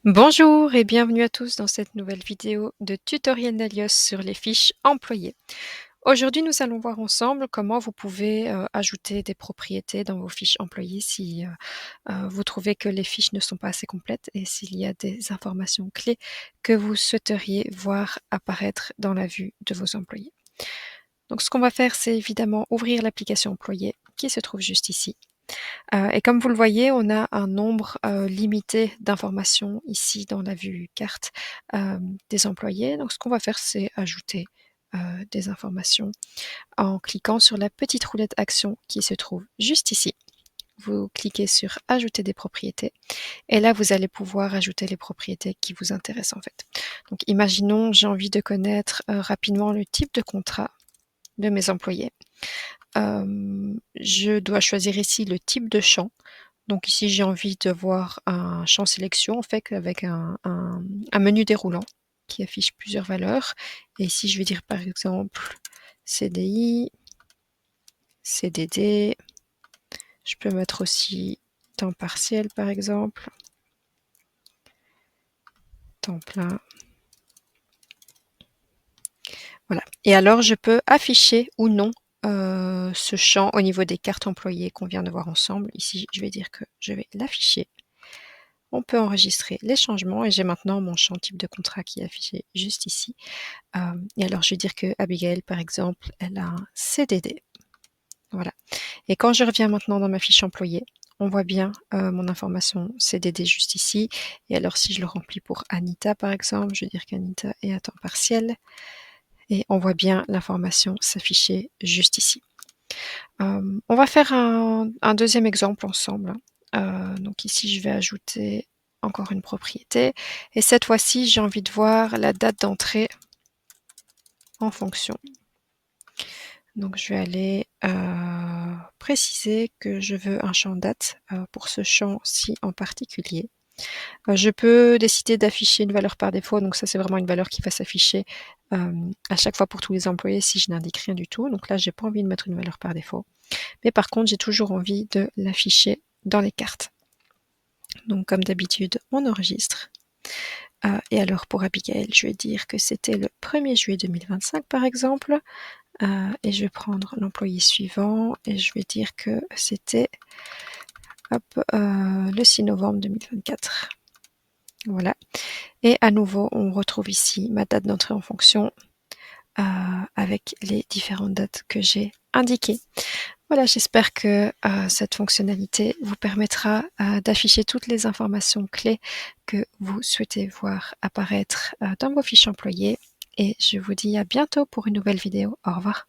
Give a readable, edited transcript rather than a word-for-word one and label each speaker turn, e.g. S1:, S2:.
S1: Bonjour et bienvenue à tous dans cette nouvelle vidéo de tutoriel d'Alios sur les fiches employées. Aujourd'hui, nous allons voir ensemble comment vous pouvez ajouter des propriétés dans vos fiches employées si vous trouvez que les fiches ne sont pas assez complètes et s'il y a des informations clés que vous souhaiteriez voir apparaître dans la vue de vos employés. Donc ce qu'on va faire, c'est évidemment ouvrir l'application employée qui se trouve juste ici. Et comme vous le voyez, on a un nombre, limité d'informations ici dans la vue carte, des employés. Donc ce qu'on va faire, c'est ajouter, des informations en cliquant sur la petite roulette action qui se trouve juste ici. Vous cliquez sur ajouter des propriétés et là, vous allez pouvoir ajouter les propriétés qui vous intéressent en fait. Donc imaginons, j'ai envie de connaître, rapidement le type de contrat de mes employés. Je dois choisir ici le type de champ. Donc ici, j'ai envie de voir un champ sélection en fait avec un menu déroulant qui affiche plusieurs valeurs. Et ici, je vais dire par exemple CDI, CDD. Je peux mettre aussi temps partiel par exemple, temps plein. Voilà. Et alors, je peux afficher ou non ce champ au niveau des cartes employées qu'on vient de voir ensemble. Ici, je vais dire que je vais l'afficher. On peut enregistrer les changements et j'ai maintenant mon champ type de contrat qui est affiché juste ici. Et alors je vais dire que Abigail par exemple, elle a un CDD. Voilà. Et quand je reviens maintenant dans ma fiche employée, on voit bien mon information CDD juste ici. Et alors si je le remplis pour Anita par exemple, je vais dire qu'Anita est à temps partiel. Et on voit bien l'information s'afficher juste ici. On va faire un deuxième exemple ensemble. Donc ici, je vais ajouter encore une propriété. Et cette fois-ci, j'ai envie de voir la date d'entrée en fonction. Donc je vais aller préciser que je veux un champ date pour ce champ-ci en particulier. Je peux décider d'afficher une valeur par défaut, donc ça c'est vraiment une valeur qui va s'afficher à chaque fois pour tous les employés si je n'indique rien du tout. Donc là, j'ai pas envie de mettre une valeur par défaut. Mais par contre, j'ai toujours envie de l'afficher dans les cartes. Donc comme d'habitude, on enregistre. Et alors pour Abigail, je vais dire que c'était le 1er juillet 2025 par exemple. Et je vais prendre l'employé suivant et je vais dire que c'était le 6 novembre 2024. Voilà. Et à nouveau, on retrouve ici ma date d'entrée en fonction avec les différentes dates que j'ai indiquées. Voilà, j'espère que cette fonctionnalité vous permettra d'afficher toutes les informations clés que vous souhaitez voir apparaître dans vos fiches employées. Et je vous dis à bientôt pour une nouvelle vidéo. Au revoir.